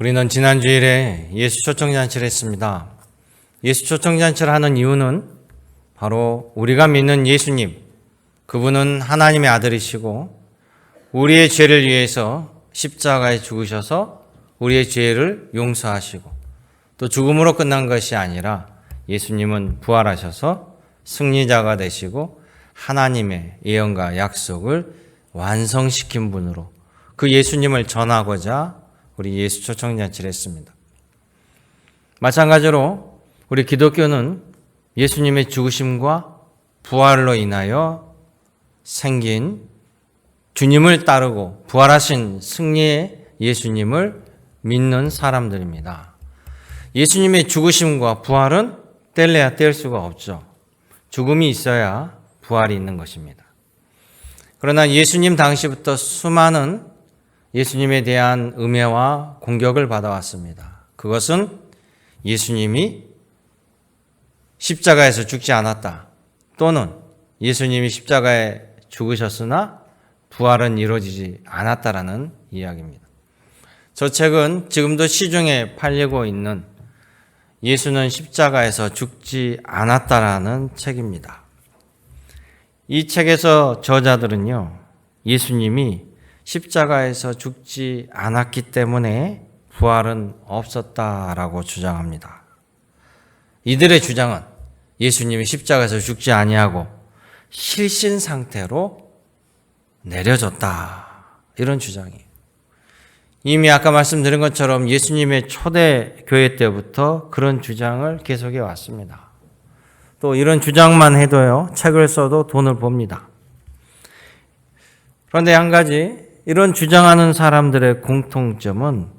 우리는 지난 주일에 예수 초청잔치를 했습니다. 예수 초청잔치를 하는 이유는 바로 우리가 믿는 예수님, 그분은 하나님의 아들이시고 우리의 죄를 위해서 십자가에 죽으셔서 우리의 죄를 용서하시고 또 죽음으로 끝난 것이 아니라 예수님은 부활하셔서 승리자가 되시고 하나님의 예언과 약속을 완성시킨 분으로 그 예수님을 전하고자 우리 예수 초청잔치를 했습니다. 마찬가지로 우리 기독교는 예수님의 죽으심과 부활로 인하여 생긴 주님을 따르고 부활하신 승리의 예수님을 믿는 사람들입니다. 예수님의 죽으심과 부활은 뗄래야 뗄 수가 없죠. 죽음이 있어야 부활이 있는 것입니다. 그러나 예수님 당시부터 수많은 예수님에 대한 음해와 공격을 받아왔습니다. 그것은 예수님이 십자가에서 죽지 않았다, 또는 예수님이 십자가에 죽으셨으나 부활은 이루어지지 않았다라는 이야기입니다. 저 책은 지금도 시중에 팔리고 있는 예수는 십자가에서 죽지 않았다라는 책입니다. 이 책에서 저자들은요, 예수님이 십자가에서 죽지 않았기 때문에 부활은 없었다라고 주장합니다. 이들의 주장은 예수님이 십자가에서 죽지 아니하고 실신 상태로 내려졌다, 이런 주장이에요. 이미 아까 말씀드린 것처럼 예수님의 초대 교회 때부터 그런 주장을 계속해 왔습니다. 또 이런 주장만 해도요, 책을 써도 돈을 법니다. 그런데 한 가지, 이런 주장하는 사람들의 공통점은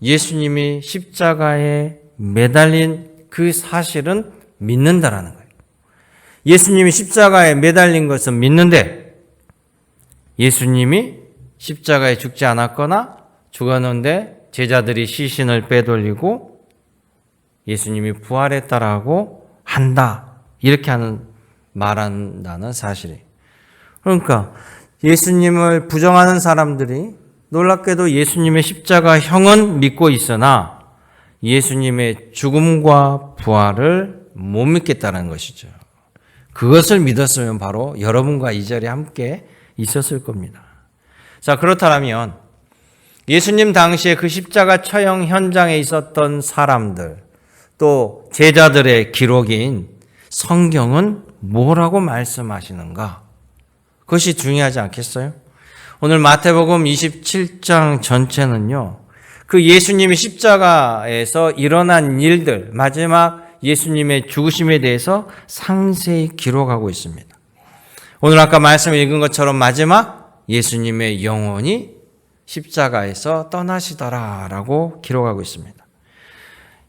예수님이 십자가에 매달린 그 사실은 믿는다라는 거예요. 예수님이 십자가에 매달린 것은 믿는데 예수님이 십자가에 죽지 않았거나 죽었는데 제자들이 시신을 빼돌리고 예수님이 부활했다라고 한다, 이렇게 말한다는 사실이에요. 그러니까 예수님을 부정하는 사람들이 놀랍게도 예수님의 십자가형은 믿고 있으나 예수님의 죽음과 부활을 못 믿겠다는 것이죠. 그것을 믿었으면 바로 여러분과 이 자리에 함께 있었을 겁니다. 자, 그렇다면 예수님 당시에 그 십자가 처형 현장에 있었던 사람들, 또 제자들의 기록인 성경은 뭐라고 말씀하시는가? 그것이 중요하지 않겠어요? 오늘 마태복음 27장 전체는요, 그 예수님이 십자가에서 일어난 일들, 마지막 예수님의 죽으심에 대해서 상세히 기록하고 있습니다. 오늘 아까 말씀 읽은 것처럼 마지막 예수님의 영혼이 십자가에서 떠나시더라라고 기록하고 있습니다.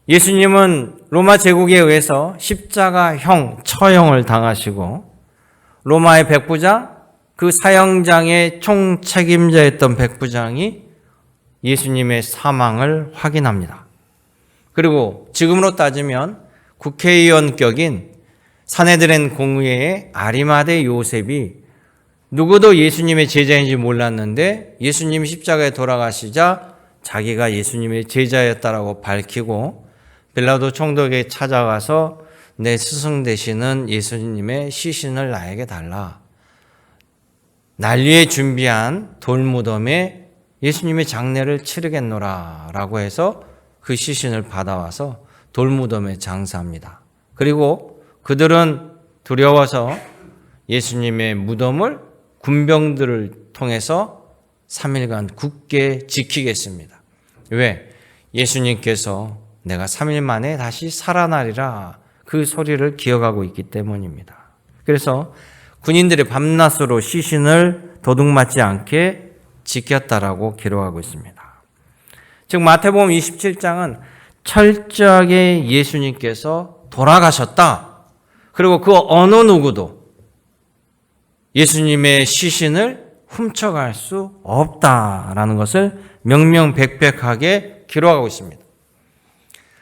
예수님은 로마 제국에 의해서 십자가형, 처형을 당하시고 로마의 백부장, 그 사형장의 총책임자였던 백부장이 예수님의 사망을 확인합니다. 그리고 지금으로 따지면 국회의원격인 사내들은 공의회의 아리마대 요셉이 누구도 예수님의 제자인지 몰랐는데 예수님이 십자가에 돌아가시자 자기가 예수님의 제자였다라고 밝히고 빌라도 총독에 찾아가서 내 스승 되시는 예수님의 시신을 나에게 달라, 난리에 준비한 돌무덤에 예수님의 장례를 치르겠노라 라고 해서 그 시신을 받아와서 돌무덤에 장사합니다. 그리고 그들은 두려워서 예수님의 무덤을 군병들을 통해서 3일간 굳게 지키겠습니다. 왜? 예수님께서 내가 3일 만에 다시 살아나리라, 그 소리를 기억하고 있기 때문입니다. 그래서 군인들이 밤낮으로 시신을 도둑맞지 않게 지켰다라고 기록하고 있습니다. 즉 마태복음 27장은 철저하게 예수님께서 돌아가셨다, 그리고 그 어느 누구도 예수님의 시신을 훔쳐갈 수 없다라는 것을 명명백백하게 기록하고 있습니다.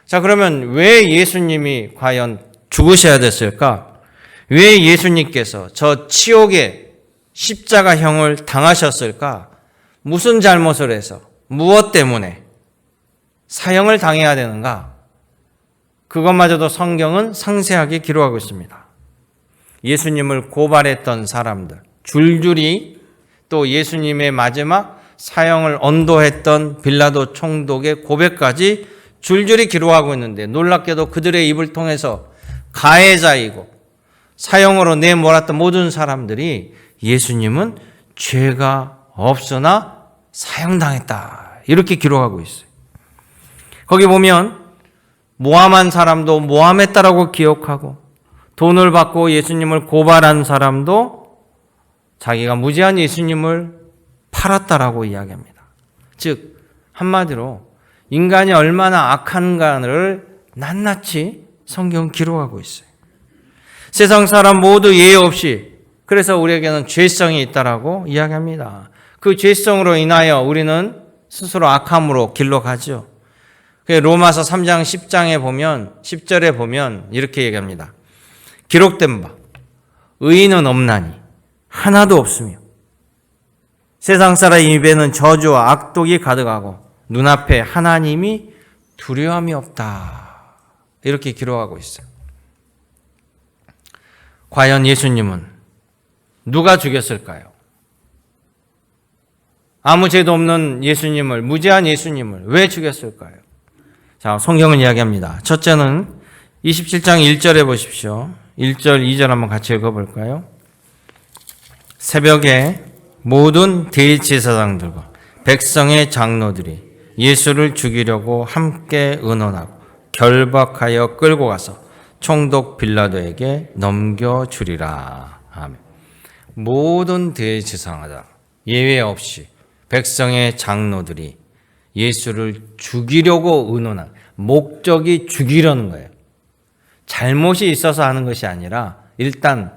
자, 그러면 왜 예수님이 과연 죽으셔야 됐을까? 왜 예수님께서 저 치욕의 십자가형을 당하셨을까? 무슨 잘못을 해서, 무엇 때문에 사형을 당해야 되는가? 그것마저도 성경은 상세하게 기록하고 있습니다. 예수님을 고발했던 사람들, 줄줄이 또 예수님의 마지막 사형을 언도했던 빌라도 총독의 고백까지 줄줄이 기록하고 있는데, 놀랍게도 그들의 입을 통해서 가해자이고 사형으로 내몰았던 모든 사람들이 예수님은 죄가 없으나 사형당했다, 이렇게 기록하고 있어요. 거기 보면 모함한 사람도 모함했다라고 기억하고, 돈을 받고 예수님을 고발한 사람도 자기가 무지한 예수님을 팔았다라고 이야기합니다. 즉 한마디로 인간이 얼마나 악한가를 낱낱이 성경은 기록하고 있어요. 세상 사람 모두 예외 없이, 그래서 우리에게는 죄성이 있다라고 이야기합니다. 그 죄성으로 인하여 우리는 스스로 악함으로 길로 가죠. 로마서 3장 10장에 보면, 10절에 보면 이렇게 얘기합니다. 기록된 바 의인은 없나니 하나도 없으며 세상 사람 입에는 저주와 악독이 가득하고 눈앞에 하나님이 두려움이 없다, 이렇게 기록하고 있어요. 과연 예수님은 누가 죽였을까요? 아무 죄도 없는 예수님을, 무죄한 예수님을 왜 죽였을까요? 자, 성경은 이야기합니다. 첫째는 27장 1절에 보십시오. 1절, 2절 한번 같이 읽어볼까요? 새벽에 모든 대제사장들과 백성의 장로들이 예수를 죽이려고 함께 의논하고 결박하여 끌고 가서 총독 빌라도에게 넘겨주리라. 아멘. 모든 대제사장 예외 없이 백성의 장로들이 예수를 죽이려고 의논한, 목적이 죽이려는 거예요. 잘못이 있어서 하는 것이 아니라 일단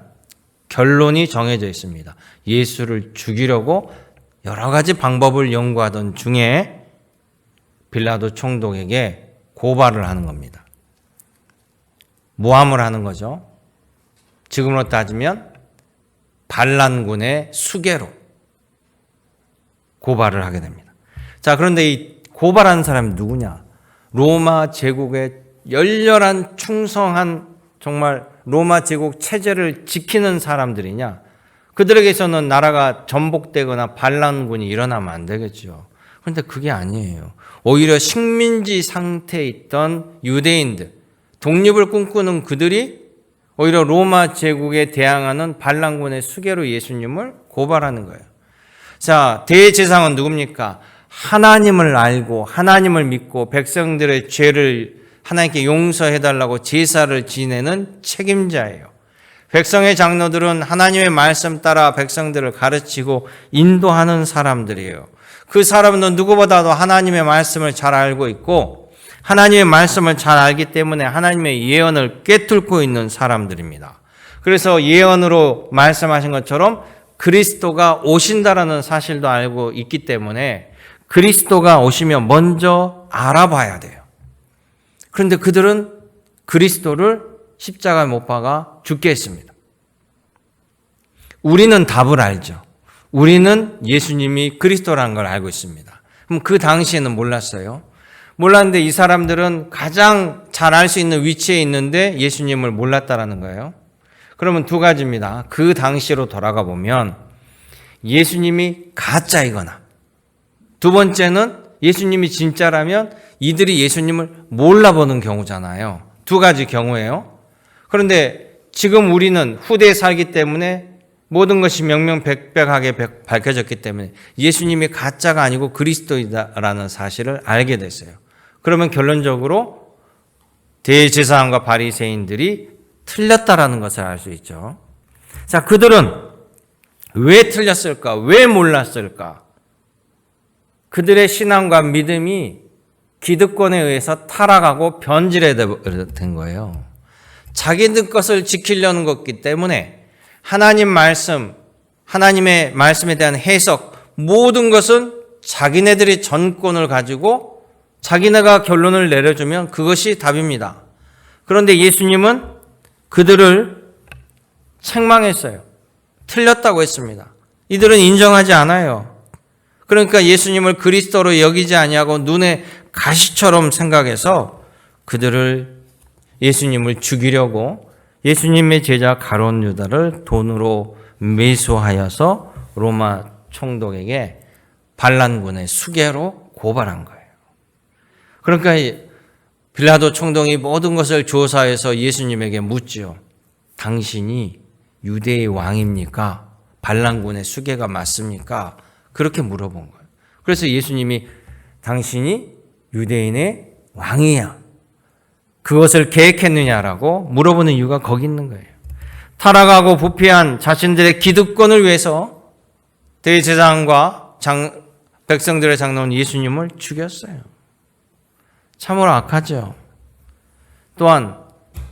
결론이 정해져 있습니다. 예수를 죽이려고 여러 가지 방법을 연구하던 중에 빌라도 총독에게 고발을 하는 겁니다. 모함을 하는 거죠. 지금으로 따지면 반란군의 수괴로 고발을 하게 됩니다. 자, 그런데 이 고발하는 사람이 누구냐? 로마 제국의 열렬한 충성한, 정말 로마 제국 체제를 지키는 사람들이냐? 그들에게서는 나라가 전복되거나 반란군이 일어나면 안 되겠죠. 그런데 그게 아니에요. 오히려 식민지 상태에 있던 유대인들, 독립을 꿈꾸는 그들이 오히려 로마 제국에 대항하는 반란군의 수괴로 예수님을 고발하는 거예요. 자, 대제사장은 누굽니까? 하나님을 알고 하나님을 믿고 백성들의 죄를 하나님께 용서해달라고 제사를 지내는 책임자예요. 백성의 장로들은 하나님의 말씀 따라 백성들을 가르치고 인도하는 사람들이에요. 그 사람은 누구보다도 하나님의 말씀을 잘 알고 있고 하나님의 말씀을 잘 알기 때문에 하나님의 예언을 꿰뚫고 있는 사람들입니다. 그래서 예언으로 말씀하신 것처럼 그리스도가 오신다라는 사실도 알고 있기 때문에 그리스도가 오시면 먼저 알아봐야 돼요. 그런데 그들은 그리스도를 십자가에 못 박아 죽게 했습니다. 우리는 답을 알죠. 우리는 예수님이 그리스도라는 걸 알고 있습니다. 그럼 그 당시에는 몰랐어요. 몰랐는데 이 사람들은 가장 잘 알 수 있는 위치에 있는데 예수님을 몰랐다라는 거예요. 그러면 두 가지입니다. 그 당시로 돌아가 보면 예수님이 가짜이거나, 두 번째는 예수님이 진짜라면 이들이 예수님을 몰라보는 경우잖아요. 두 가지 경우예요. 그런데 지금 우리는 후대에 살기 때문에 모든 것이 명명백백하게 밝혀졌기 때문에 예수님이 가짜가 아니고 그리스도이다라는 사실을 알게 됐어요. 그러면 결론적으로 대제사장과 바리새인들이 틀렸다라는 것을 알 수 있죠. 자, 그들은 왜 틀렸을까? 왜 몰랐을까? 그들의 신앙과 믿음이 기득권에 의해서 타락하고 변질된 거예요. 자기들 것을 지키려는 것이기 때문에 하나님 말씀, 하나님의 말씀에 대한 해석, 모든 것은 자기네들이 전권을 가지고 자기네가 결론을 내려주면 그것이 답입니다. 그런데 예수님은 그들을 책망했어요. 틀렸다고 했습니다. 이들은 인정하지 않아요. 그러니까 예수님을 그리스도로 여기지 아니하고 눈에 가시처럼 생각해서 그들을 예수님을 죽이려고 예수님의 제자 가룟 유다를 돈으로 매수하여서 로마 총독에게 반란군의 수괴로 고발한 거예요. 그러니까 빌라도 총독이 모든 것을 조사해서 예수님에게 묻지요. 당신이 유대의 왕입니까? 반란군의 수괴가 맞습니까? 그렇게 물어본 거예요. 그래서 예수님이 당신이 유대인의 왕이야, 그것을 계획했느냐라고 물어보는 이유가 거기 있는 거예요. 타락하고 부패한 자신들의 기득권을 위해서 대제사장과 백성들의 장로는 예수님을 죽였어요. 참으로 악하죠. 또한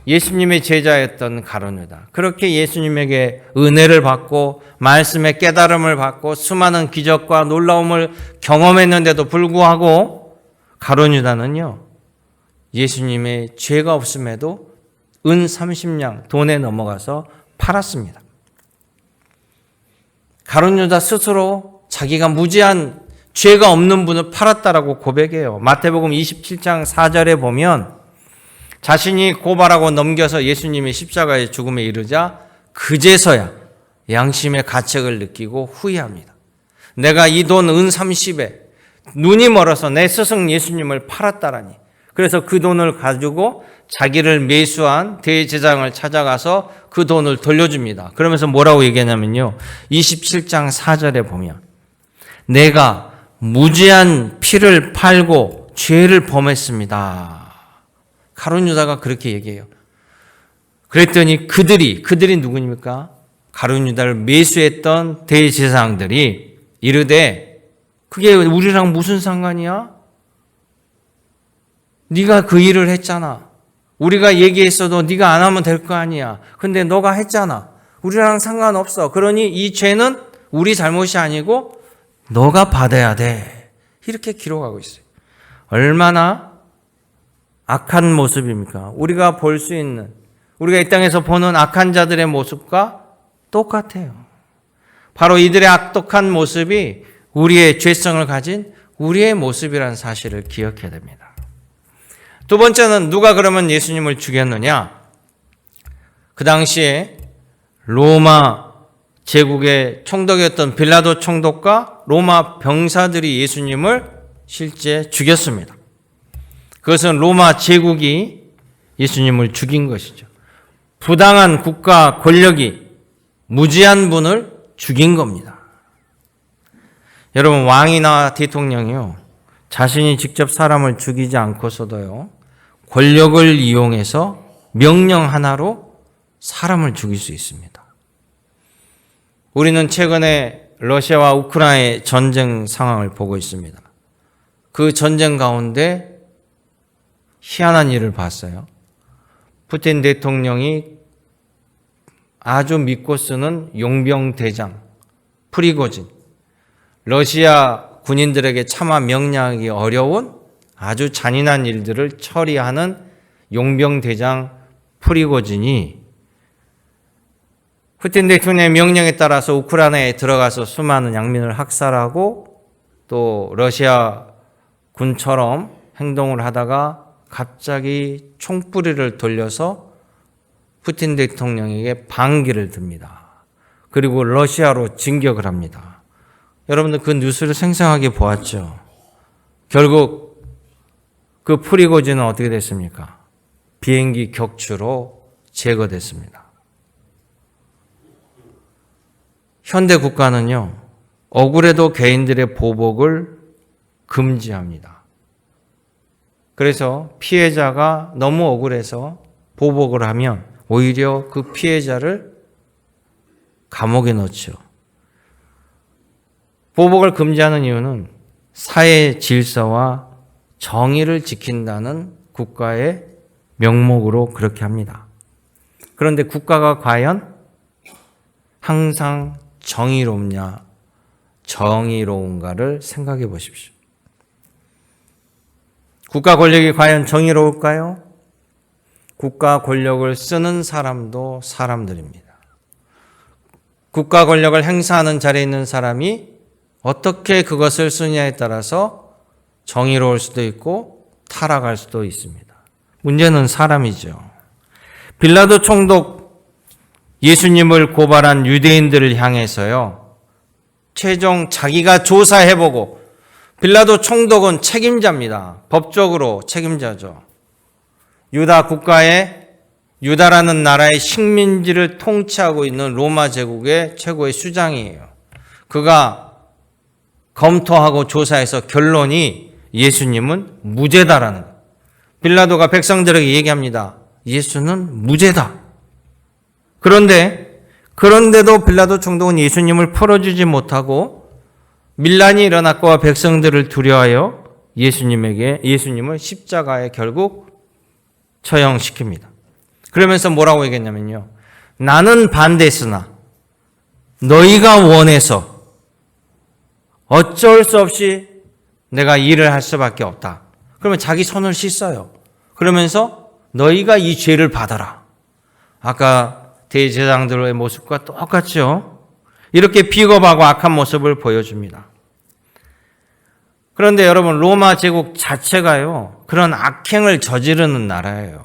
예수님의 제자였던 가룟 유다, 그렇게 예수님에게 은혜를 받고 말씀의 깨달음을 받고 수많은 기적과 놀라움을 경험했는데도 불구하고 가룟 유다는요, 예수님의 죄가 없음에도 은 30냥 돈에 넘어가서 팔았습니다. 가룟 유다 스스로 자기가 무지한 죄가 없는 분을 팔았다라고 고백해요. 마태복음 27장 4절에 보면 자신이 고발하고 넘겨서 예수님이 십자가의 죽음에 이르자 그제서야 양심의 가책을 느끼고 후회합니다. 내가 이 돈 은 30에 눈이 멀어서 내 스승 예수님을 팔았다라니. 그래서 그 돈을 가지고 자기를 매수한 대제사장을 찾아가서 그 돈을 돌려줍니다. 그러면서 뭐라고 얘기하냐면요, 27장 4절에 보면 내가 무지한 피를 팔고 죄를 범했습니다. 가룟 유다가 그렇게 얘기해요. 그랬더니 그들이 누구입니까? 가룟 유다를 매수했던 대제사장들이 이르되 그게 우리랑 무슨 상관이야? 네가 그 일을 했잖아. 우리가 얘기했어도 네가 안 하면 될 거 아니야. 근데 너가 했잖아. 우리랑 상관없어. 그러니 이 죄는 우리 잘못이 아니고 너가 받아야 돼. 이렇게 기록하고 있어요. 얼마나 악한 모습입니까? 우리가 볼 수 있는, 우리가 이 땅에서 보는 악한 자들의 모습과 똑같아요. 바로 이들의 악독한 모습이 우리의 죄성을 가진 우리의 모습이라는 사실을 기억해야 됩니다. 두 번째는 누가 그러면 예수님을 죽였느냐? 그 당시에 로마 제국의 총독이었던 빌라도 총독과 로마 병사들이 예수님을 실제 죽였습니다. 그것은 로마 제국이 예수님을 죽인 것이죠. 부당한 국가 권력이 무지한 분을 죽인 겁니다. 여러분, 왕이나 대통령이요, 자신이 직접 사람을 죽이지 않고서도요, 권력을 이용해서 명령 하나로 사람을 죽일 수 있습니다. 우리는 최근에 러시아와 우크라이나의 전쟁 상황을 보고 있습니다. 그 전쟁 가운데 희한한 일을 봤어요. 푸틴 대통령이 아주 믿고 쓰는 용병대장 프리고진, 러시아 군인들에게 차마 명령하기 어려운 아주 잔인한 일들을 처리하는 용병대장 프리고진이 푸틴 대통령의 명령에 따라서 우크라이나에 들어가서 수많은 양민을 학살하고 또 러시아 군처럼 행동을 하다가 갑자기 총뿌리를 돌려서 푸틴 대통령에게 반기를 듭니다. 그리고 러시아로 진격을 합니다. 여러분들 그 뉴스를 생생하게 보았죠. 결국 그 프리고진은 어떻게 됐습니까? 비행기 격추로 제거됐습니다. 현대 국가는요, 억울해도 개인들의 보복을 금지합니다. 그래서 피해자가 너무 억울해서 보복을 하면 오히려 그 피해자를 감옥에 넣죠. 보복을 금지하는 이유는 사회 질서와 정의를 지킨다는 국가의 명목으로 그렇게 합니다. 그런데 국가가 과연 항상 정의롭냐, 정의로운가를 생각해 보십시오. 국가 권력이 과연 정의로울까요? 국가 권력을 쓰는 사람도 사람들입니다. 국가 권력을 행사하는 자리에 있는 사람이 어떻게 그것을 쓰느냐에 따라서 정의로울 수도 있고 타락할 수도 있습니다. 문제는 사람이죠. 빌라도 총독 예수님을 고발한 유대인들을 향해서요, 최종 자기가 조사해보고, 빌라도 총독은 책임자입니다. 법적으로 책임자죠. 유다 국가의, 유다라는 나라의 식민지를 통치하고 있는 로마 제국의 최고의 수장이에요. 그가 검토하고 조사해서 결론이 예수님은 무죄다라는 거예요. 빌라도가 백성들에게 얘기합니다. 예수는 무죄다. 그런데도 빌라도 총독은 예수님을 풀어주지 못하고 밀란이 일어났고 백성들을 두려워하여 예수님을 십자가에 결국 처형시킵니다. 그러면서 뭐라고 얘기했냐면요. 나는 반대했으나 너희가 원해서 어쩔 수 없이 내가 일을 할 수밖에 없다. 그러면 자기 손을 씻어요. 그러면서 너희가 이 죄를 받아라. 아까 대제사장들의 모습과 똑같죠. 이렇게 비겁하고 악한 모습을 보여줍니다. 그런데 여러분, 로마 제국 자체가요, 그런 악행을 저지르는 나라예요.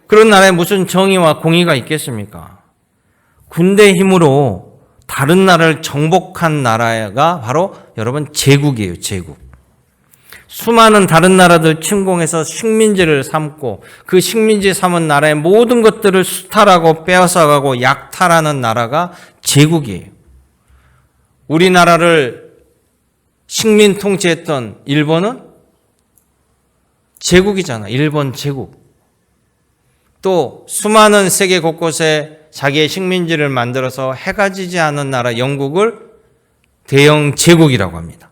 그런 나라에 무슨 정의와 공의가 있겠습니까? 군대 힘으로 다른 나라를 정복한 나라가 바로 여러분 제국이에요. 제국. 수많은 다른 나라들 침공해서 식민지를 삼고 그 식민지 삼은 나라의 모든 것들을 수탈하고 빼앗아가고 약탈하는 나라가 제국이에요. 우리나라를 식민 통치했던 일본은 제국이잖아. 일본 제국. 또 수많은 세계 곳곳에 자기의 식민지를 만들어서 해가 지지 않은 나라 영국을 대영 제국이라고 합니다.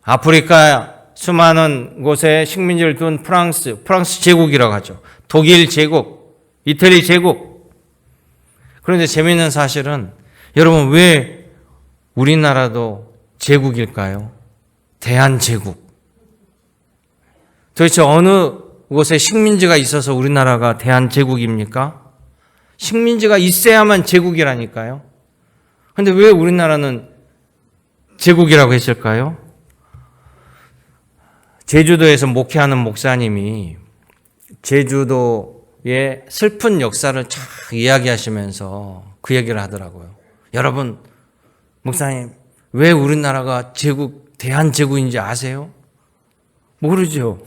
아프리카 수많은 곳에 식민지를 둔 프랑스 제국이라고 하죠. 독일 제국, 이태리 제국. 그런데 재미있는 사실은 여러분, 왜 우리나라도 제국일까요? 대한제국. 도대체 어느 곳에 식민지가 있어서 우리나라가 대한제국입니까? 식민지가 있어야만 제국이라니까요. 그런데 왜 우리나라는 제국이라고 했을까요? 제주도에서 목회하는 목사님이 제주도의 슬픈 역사를 쫙 이야기하시면서 그 얘기를 하더라고요. 여러분, 목사님, 왜 우리나라가 대한제국인지 아세요? 모르죠.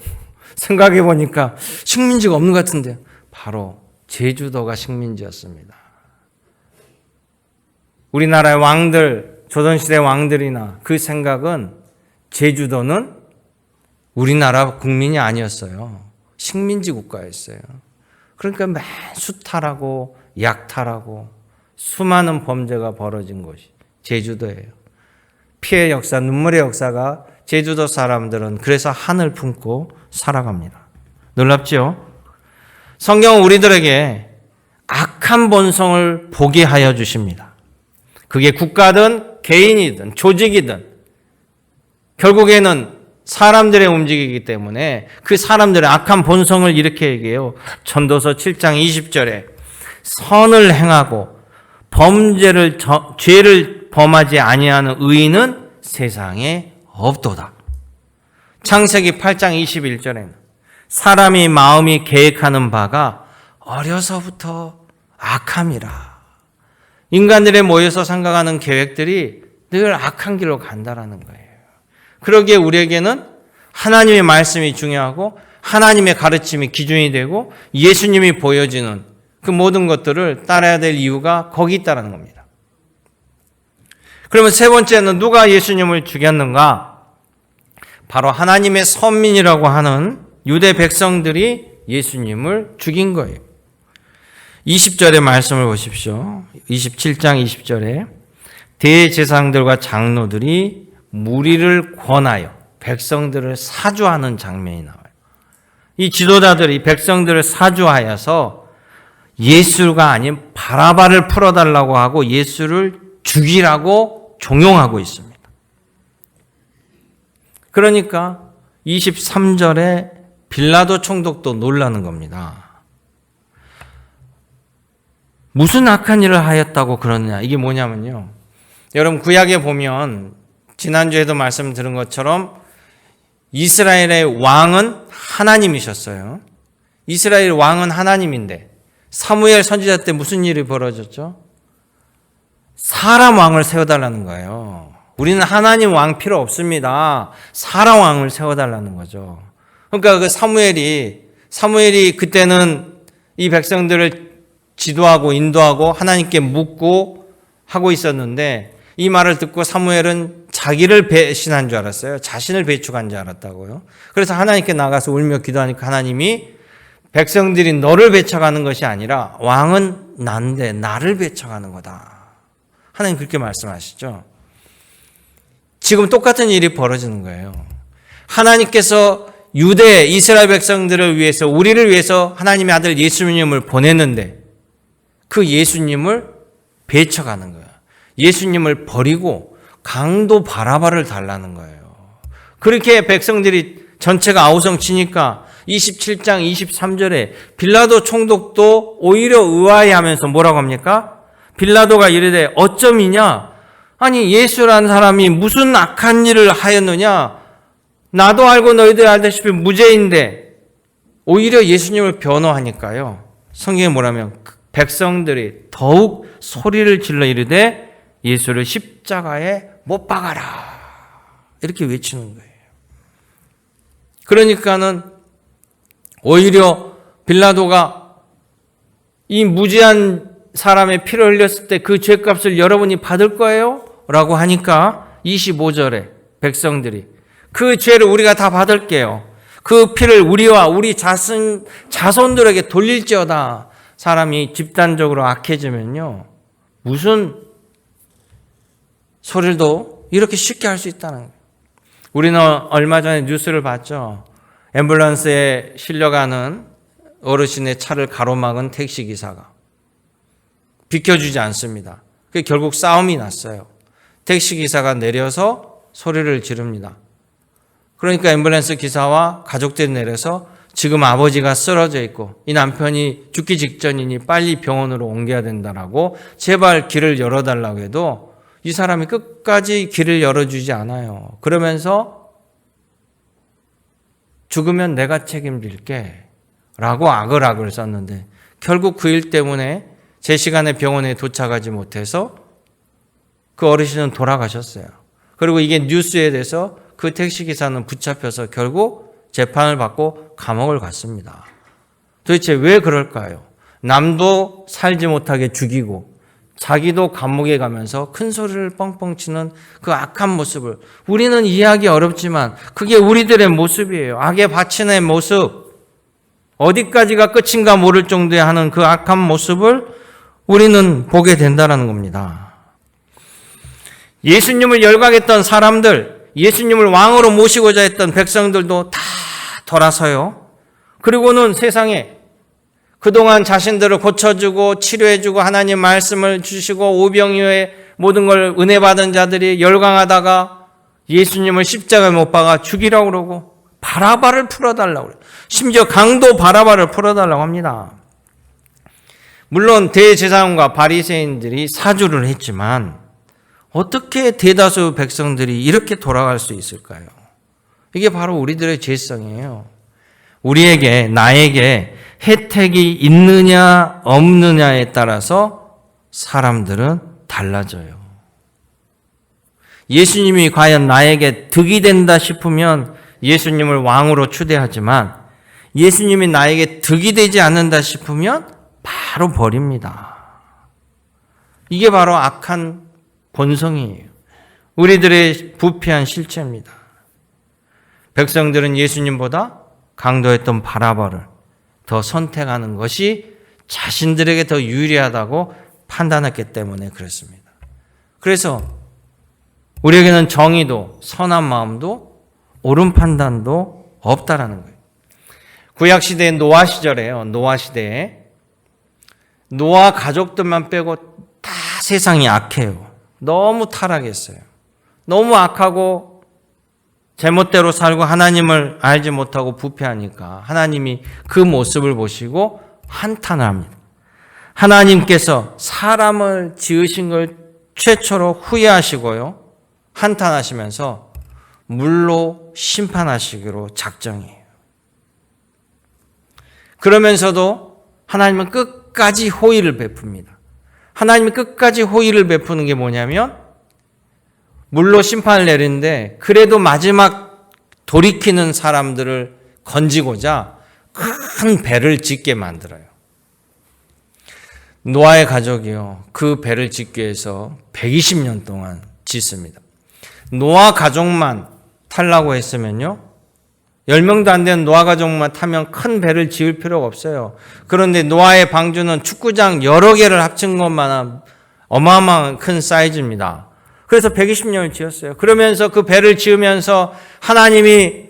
생각해 보니까 식민지가 없는 것 같은데 바로 제주도가 식민지였습니다. 우리나라의 왕들, 조선시대 왕들이나 그 생각은 제주도는 우리나라 국민이 아니었어요. 식민지 국가였어요. 그러니까 맨 수탈하고 약탈하고 수많은 범죄가 벌어진 곳이 제주도예요. 피해 역사, 눈물의 역사가 제주도 사람들은 그래서 한을 품고 살아갑니다. 놀랍죠? 성경은 우리들에게 악한 본성을 보게 하여 주십니다. 그게 국가든 개인이든 조직이든 결국에는 사람들의 움직이기 때문에 그 사람들의 악한 본성을 이렇게 얘기해요. 전도서 7장 20절에 선을 행하고 죄를 범하지 아니하는 의인은 세상에 없도다. 창세기 8장 21절에는 사람이 마음이 계획하는 바가 어려서부터 악함이라. 인간들의 모여서 생각하는 계획들이 늘 악한 길로 간다라는 거예요. 그러기에 우리에게는 하나님의 말씀이 중요하고 하나님의 가르침이 기준이 되고 예수님이 보여지는 그 모든 것들을 따라야 될 이유가 거기 있다는 겁니다. 그러면 세 번째는 누가 예수님을 죽였는가? 바로 하나님의 선민이라고 하는 유대 백성들이 예수님을 죽인 거예요. 20절의 말씀을 보십시오. 27장 20절에 대제사장들과 장로들이 무리를 권하여 백성들을 사주하는 장면이 나와요. 이 지도자들이 백성들을 사주하여서 예수가 아닌 바라바를 풀어달라고 하고 예수를 죽이라고 종용하고 있습니다. 그러니까 23절에 빌라도 총독도 놀라는 겁니다. 무슨 악한 일을 하였다고 그러느냐. 이게 뭐냐면요. 여러분 구약에 보면 지난주에도 말씀드린 것처럼 이스라엘의 왕은 하나님이셨어요. 이스라엘 왕은 하나님인데 사무엘 선지자 때 무슨 일이 벌어졌죠? 사람 왕을 세워달라는 거예요. 우리는 하나님 왕 필요 없습니다. 사람 왕을 세워달라는 거죠. 그러니까 그 사무엘이 그때는 이 백성들을 지도하고 인도하고 하나님께 묻고 하고 있었는데 이 말을 듣고 사무엘은 자기를 배신한 줄 알았어요. 자신을 배척한 줄 알았다고요. 그래서 하나님께 나가서 울며 기도하니까 하나님이 백성들이 너를 배척하는 것이 아니라 왕은 난데 나를 배척하는 거다. 하나님 그렇게 말씀하시죠. 지금 똑같은 일이 벌어지는 거예요. 하나님께서 유대 이스라엘 백성들을 위해서 우리를 위해서 하나님의 아들 예수님을 보냈는데 그 예수님을 배척하는 거예요. 예수님을 버리고 강도 바라바를 달라는 거예요. 그렇게 백성들이 전체가 아우성치니까 27장 23절에 빌라도 총독도 오히려 의아해하면서 뭐라고 합니까? 빌라도가 이르되 어쩜이냐? 아니 예수라는 사람이 무슨 악한 일을 하였느냐? 나도 알고 너희들 알다시피 무죄인데 오히려 예수님을 변호하니까요. 성경에 뭐라면 백성들이 더욱 소리를 질러 이르되 예수를 십자가에 못 박아라. 이렇게 외치는 거예요. 그러니까는 오히려 빌라도가 이 무죄한 사람의 피를 흘렸을 때 그 죄값을 여러분이 받을 거예요? 라고 하니까 25절에 백성들이 그 죄를 우리가 다 받을게요. 그 피를 우리와 우리 자손들에게 돌릴지어다. 사람이 집단적으로 악해지면요. 무슨 소리도 이렇게 쉽게 할 수 있다는 거예요. 우리는 얼마 전에 뉴스를 봤죠. 앰뷸런스에 실려가는 어르신의 차를 가로막은 택시기사가 비켜주지 않습니다. 결국 싸움이 났어요. 택시기사가 내려서 소리를 지릅니다. 그러니까 앰뷸런스 기사와 가족들이 내려서 지금 아버지가 쓰러져 있고 이 남편이 죽기 직전이니 빨리 병원으로 옮겨야 된다라고 제발 길을 열어달라고 해도 이 사람이 끝까지 길을 열어주지 않아요. 그러면서 죽으면 내가 책임질게 라고 악을 썼는데 결국 그 일 때문에 제 시간에 병원에 도착하지 못해서 그 어르신은 돌아가셨어요. 그리고 이게 뉴스에 돼서 그 택시기사는 붙잡혀서 결국 재판을 받고 감옥을 갔습니다. 도대체 왜 그럴까요? 남도 살지 못하게 죽이고 자기도 감옥에 가면서 큰 소리를 뻥뻥 치는 그 악한 모습을 우리는 이해하기 어렵지만 그게 우리들의 모습이에요. 악의 바친의 모습. 어디까지가 끝인가 모를 정도에 하는 그 악한 모습을 우리는 보게 된다는 겁니다. 예수님을 열광했던 사람들, 예수님을 왕으로 모시고자 했던 백성들도 다 돌아서요. 그리고는 세상에 그동안 자신들을 고쳐주고 치료해주고 하나님 말씀을 주시고 오병이어의 모든 걸 은혜 받은 자들이 열광하다가 예수님을 십자가에 못 박아 죽이라고 그러고 바라바를 풀어달라고 그래요. 심지어 강도 바라바를 풀어달라고 합니다. 물론 대제사장과 바리새인들이 사주를 했지만 어떻게 대다수 백성들이 이렇게 돌아갈 수 있을까요? 이게 바로 우리들의 죄성이에요. 우리에게, 나에게 혜택이 있느냐 없느냐에 따라서 사람들은 달라져요. 예수님이 과연 나에게 득이 된다 싶으면 예수님을 왕으로 추대하지만 예수님이 나에게 득이 되지 않는다 싶으면 바로 버립니다. 이게 바로 악한 본성이에요. 우리들의 부패한 실체입니다. 백성들은 예수님보다 강도했던 바라바를 더 선택하는 것이 자신들에게 더 유리하다고 판단했기 때문에 그렇습니다. 그래서 우리에게는 정의도 선한 마음도 옳은 판단도 없다라는 거예요. 구약시대의 노아 시절에요. 노아 시대에 노아 가족들만 빼고 다 세상이 악해요. 너무 타락했어요. 너무 악하고 제멋대로 살고 하나님을 알지 못하고 부패하니까 하나님이 그 모습을 보시고 한탄을 합니다. 하나님께서 사람을 지으신 걸 최초로 후회하시고요. 한탄하시면서 물로 심판하시기로 작정해요. 그러면서도 하나님은 끝까지 호의를 베풉니다. 하나님이 끝까지 호의를 베푸는 게 뭐냐면 물로 심판을 내리는데 그래도 마지막 돌이키는 사람들을 건지고자 큰 배를 짓게 만들어요. 노아의 가족이요. 그 배를 짓기 위해서 120년 동안 짓습니다. 노아 가족만 타려고 했으면요. 10명도 안 되는 노아 가족만 타면 큰 배를 지을 필요가 없어요. 그런데 노아의 방주는 축구장 여러 개를 합친 것만한 어마어마한 큰 사이즈입니다. 그래서 120년을 지었어요. 그러면서 그 배를 지으면서 하나님이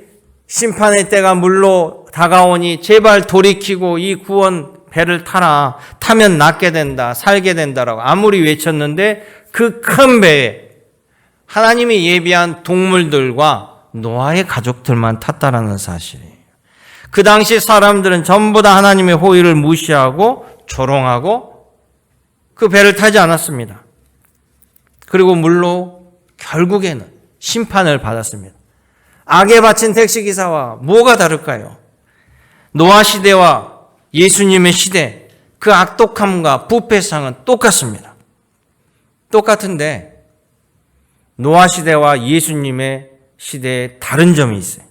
심판의 때가 물로 다가오니 제발 돌이키고 이 구원 배를 타라. 타면 낫게 된다. 살게 된다라고 아무리 외쳤는데 그 큰 배에 하나님이 예비한 동물들과 노아의 가족들만 탔다라는 사실이에요. 그 당시 사람들은 전부 다 하나님의 호의를 무시하고 조롱하고 그 배를 타지 않았습니다. 그리고 물로 결국에는 심판을 받았습니다. 악에 바친 택시기사와 뭐가 다를까요? 노아 시대와 예수님의 시대, 그 악독함과 부패상은 똑같습니다. 똑같은데 노아 시대와 예수님의 시대에 다른 점이 있어요.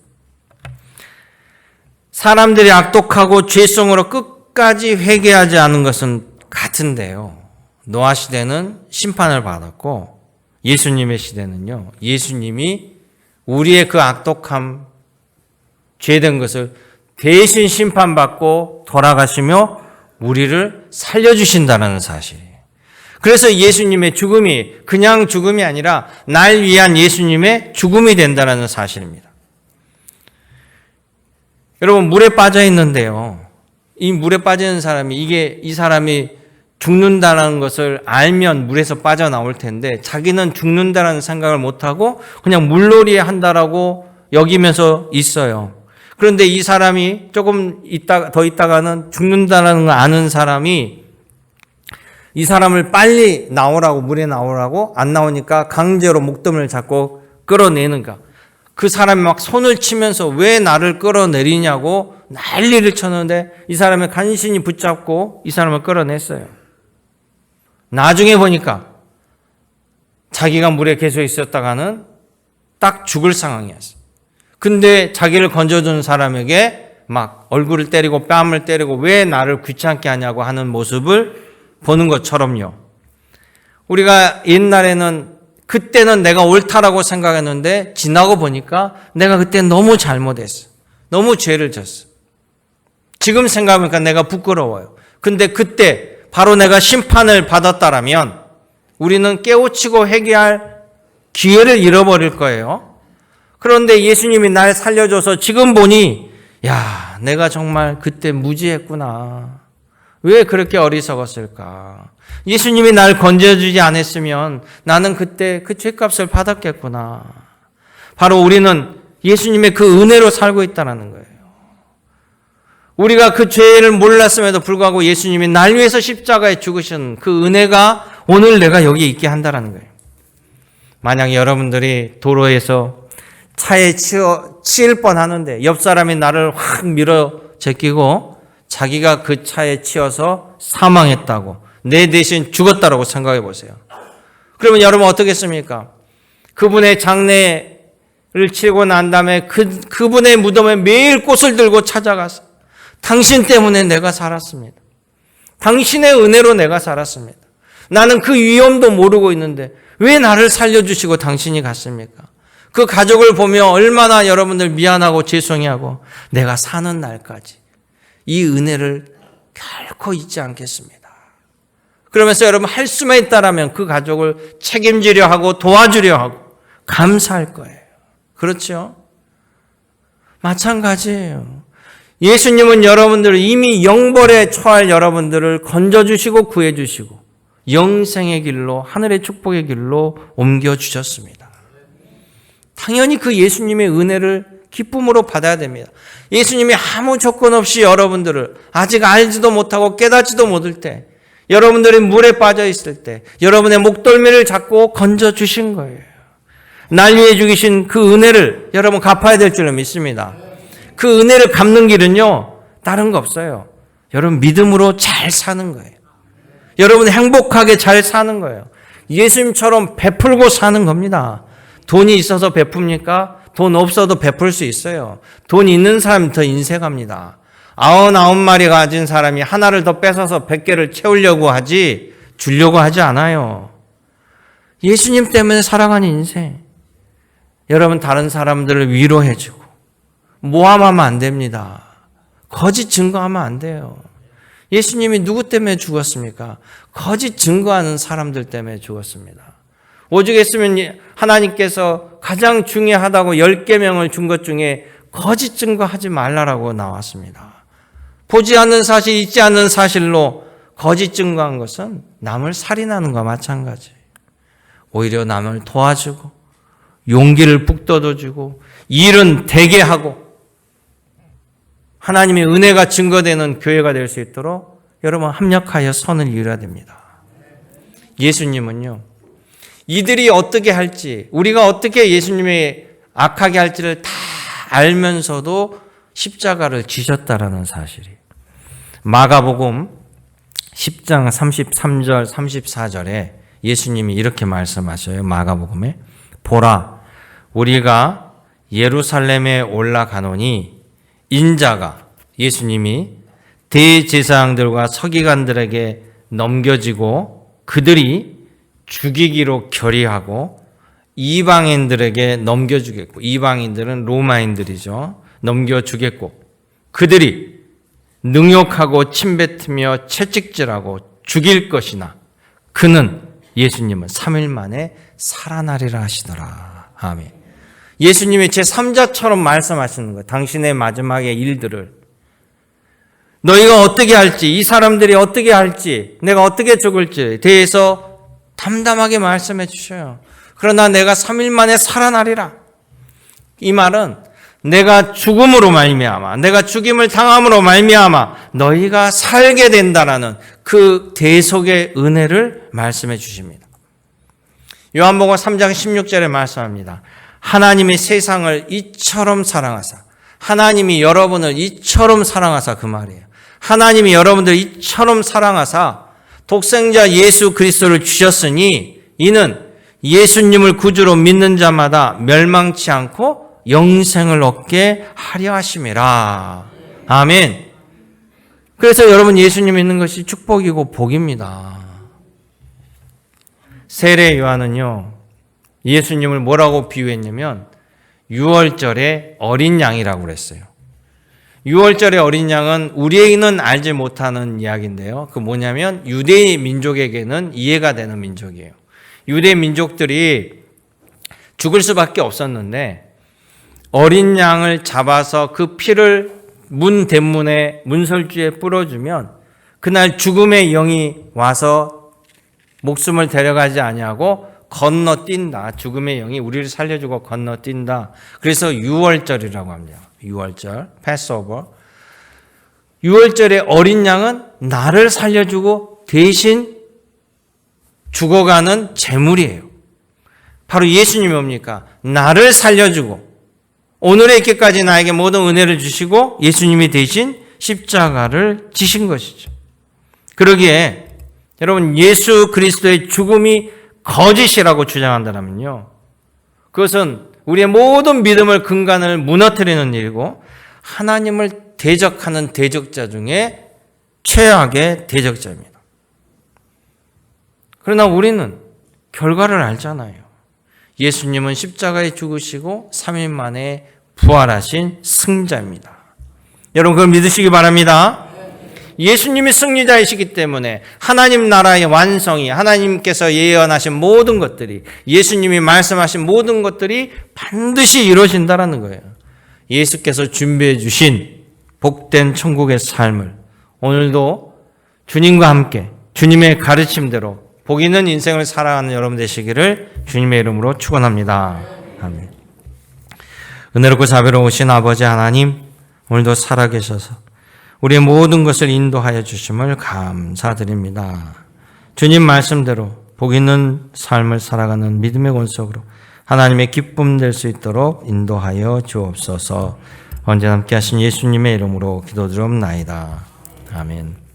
사람들이 악독하고 죄성으로 끝까지 회개하지 않은 것은 같은데요. 노아 시대는 심판을 받았고 예수님의 시대는요. 예수님이 우리의 그 악독함, 죄된 것을 대신 심판받고 돌아가시며 우리를 살려주신다는 사실이에요. 그래서 예수님의 죽음이 그냥 죽음이 아니라 날 위한 예수님의 죽음이 된다는 사실입니다. 여러분 물에 빠져 있는데요. 이 물에 빠져 있는 사람이 이 사람이 죽는다는 것을 알면 물에서 빠져나올 텐데 자기는 죽는다는 생각을 못하고 그냥 물놀이 한다라고 여기면서 있어요. 그런데 이 사람이 조금 더 있다가는 죽는다는 걸 아는 사람이 이 사람을 빨리 나오라고 물에 나오라고 안 나오니까 강제로 목덜미를 잡고 끌어내는가. 그 사람이 막 손을 치면서 왜 나를 끌어내리냐고 난리를 쳤는데 이 사람이 간신히 붙잡고 이 사람을 끌어냈어요. 나중에 보니까 자기가 물에 계속 있었다가는 딱 죽을 상황이었어요. 근데 자기를 건져준 사람에게 막 얼굴을 때리고 뺨을 때리고 왜 나를 귀찮게 하냐고 하는 모습을 보는 것처럼요. 우리가 옛날에는 그때는 내가 옳다라고 생각했는데 지나고 보니까 내가 그때 너무 잘못했어. 너무 죄를 졌어. 지금 생각하니까 내가 부끄러워요. 근데 그때 바로 내가 심판을 받았다라면 우리는 깨우치고 회개할 기회를 잃어버릴 거예요. 그런데 예수님이 날 살려줘서 지금 보니 야, 내가 정말 그때 무지했구나. 왜 그렇게 어리석었을까? 예수님이 날 건져주지 않았으면 나는 그때 그 죄값을 받았겠구나. 바로 우리는 예수님의 그 은혜로 살고 있다는 거예요. 우리가 그 죄를 몰랐음에도 불구하고 예수님이 날 위해서 십자가에 죽으신 그 은혜가 오늘 내가 여기 있게 한다는 거예요. 만약 여러분들이 도로에서 차에 치일 뻔하는데 옆 사람이 나를 확 밀어 제끼고 자기가 그 차에 치여서 사망했다고 내 대신 죽었다라고 생각해 보세요. 그러면 여러분 어떻겠습니까? 그분의 장례를 치르고 난 다음에 그분의 무덤에 매일 꽃을 들고 찾아가서 당신 때문에 내가 살았습니다. 당신의 은혜로 내가 살았습니다. 나는 그 위험도 모르고 있는데 왜 나를 살려주시고 당신이 갔습니까? 그 가족을 보며 얼마나 여러분들 미안하고 죄송해하고 내가 사는 날까지 이 은혜를 결코 잊지 않겠습니다. 그러면서 여러분 할 수만 있다라면 그 가족을 책임지려 하고 도와주려 하고 감사할 거예요. 그렇죠? 마찬가지예요. 예수님은 여러분들을 이미 영벌에 처할 여러분들을 건져주시고 구해주시고 영생의 길로 하늘의 축복의 길로 옮겨주셨습니다. 당연히 그 예수님의 은혜를 기쁨으로 받아야 됩니다. 예수님이 아무 조건 없이 여러분들을 아직 알지도 못하고 깨닫지도 못할 때 여러분들이 물에 빠져 있을 때 여러분의 목덜미를 잡고 건져주신 거예요. 날 위해 죽이신 그 은혜를 여러분 갚아야 될 줄로 믿습니다. 그 은혜를 갚는 길은요, 다른 거 없어요. 여러분 믿음으로 잘 사는 거예요. 여러분 행복하게 잘 사는 거예요. 예수님처럼 베풀고 사는 겁니다. 돈이 있어서 베풉니까? 돈 없어도 베풀 수 있어요. 돈 있는 사람이 더 인색합니다. 99마리 가진 사람이 하나를 더 뺏어서 100개를 채우려고 하지 주려고 하지 않아요. 예수님 때문에 살아가는 인생. 여러분 다른 사람들을 위로해주고 모함하면 안 됩니다. 거짓 증거하면 안 돼요. 예수님이 누구 때문에 죽었습니까? 거짓 증거하는 사람들 때문에 죽었습니다. 오죽했으면 하나님께서 가장 중요하다고 10계명을 준 것 중에 거짓 증거하지 말라라고 나왔습니다. 보지 않는 사실, 있지 않는 사실로 거짓 증거한 것은 남을 살인하는 것과 마찬가지예요. 오히려 남을 도와주고 용기를 북돋워주고 일은 되게 하고 하나님의 은혜가 증거되는 교회가 될 수 있도록 여러분 합력하여 선을 이루어야 됩니다. 예수님은요, 이들이 어떻게 할지, 우리가 어떻게 예수님의 악하게 할지를 다 알면서도 십자가를 지셨다라는 사실이. 마가복음 10장 33절 34절에 예수님이 이렇게 말씀하셔요. 마가복음에 보라, 우리가 예루살렘에 올라가노니 인자가, 예수님이 대제사장들과 서기관들에게 넘겨지고 그들이 죽이기로 결의하고 이방인들에게 넘겨주겠고, 이방인들은 로마인들이죠. 넘겨주겠고 그들이 능욕하고 침뱉으며 채찍질하고 죽일 것이나 그는, 예수님은 3일 만에 살아나리라 하시더라. 아멘. 예수님이 제3자처럼 말씀하시는 거예요. 당신의 마지막의 일들을 너희가 어떻게 할지, 이 사람들이 어떻게 할지, 내가 어떻게 죽을지에 대해서 담담하게 말씀해 주셔요. 그러나 내가 3일 만에 살아나리라. 이 말은 내가 죽음으로 말미암아, 내가 죽임을 당함으로 말미암아 너희가 살게 된다라는 그 대속의 은혜를 말씀해 주십니다. 요한복음 3장 16절에 말씀합니다. 하나님이 세상을 이처럼 사랑하사, 하나님이 여러분을 이처럼 사랑하사, 그 말이에요. 하나님이 여러분들 이처럼 사랑하사 독생자 예수 그리스도를 주셨으니 이는 예수님을 구주로 믿는 자마다 멸망치 않고 영생을 얻게 하려 하심이라. 아멘. 그래서 여러분 예수님 믿는 것이 축복이고 복입니다. 세례 요한은요, 예수님을 뭐라고 비유했냐면 6월절의 어린 양이라고 그랬어요. 6월절의 어린 양은 우리에게는 알지 못하는 이야기인데요. 그 뭐냐면 유대 민족에게는 이해가 되는 민족이에요. 유대 민족들이 죽을 수밖에 없었는데 어린 양을 잡아서 그 피를 문 대문에 문설주에 뿌려주면 그날 죽음의 영이 와서 목숨을 데려가지 아니하고 건너뛴다. 죽음의 영이 우리를 살려주고 건너뛴다. 그래서 6월절이라고 합니다. 6월절, 패스오버. 6월절의 어린 양은 나를 살려주고 대신 죽어가는 제물이에요. 바로 예수님이 뭡니까? 나를 살려주고 오늘의 있기까지 나에게 모든 은혜를 주시고 예수님이 대신 십자가를 지신 것이죠. 그러기에 여러분 예수 그리스도의 죽음이 거짓이라고 주장한다면요, 그것은 우리의 모든 믿음을 근간을 무너뜨리는 일이고 하나님을 대적하는 대적자 중에 최악의 대적자입니다. 그러나 우리는 결과를 알잖아요. 예수님은 십자가에 죽으시고 3일 만에 부활하신 승자입니다. 여러분 그걸 믿으시기 바랍니다. 예수님이 승리자이시기 때문에 하나님 나라의 완성이, 하나님께서 예언하신 모든 것들이, 예수님이 말씀하신 모든 것들이 반드시 이루어진다는 거예요. 예수께서 준비해 주신 복된 천국의 삶을 오늘도 주님과 함께 주님의 가르침대로 복 있는 인생을 살아가는 여러분 되시기를 주님의 이름으로 축원합니다. 아멘. 은혜롭고 자비로우신 아버지 하나님, 오늘도 살아계셔서 우리의 모든 것을 인도하여 주심을 감사드립니다. 주님 말씀대로 복 있는 삶을 살아가는 믿음의 권속으로 하나님의 기쁨 될 수 있도록 인도하여 주옵소서. 언제나 함께 하신 예수님의 이름으로 기도드리옵나이다. 아멘.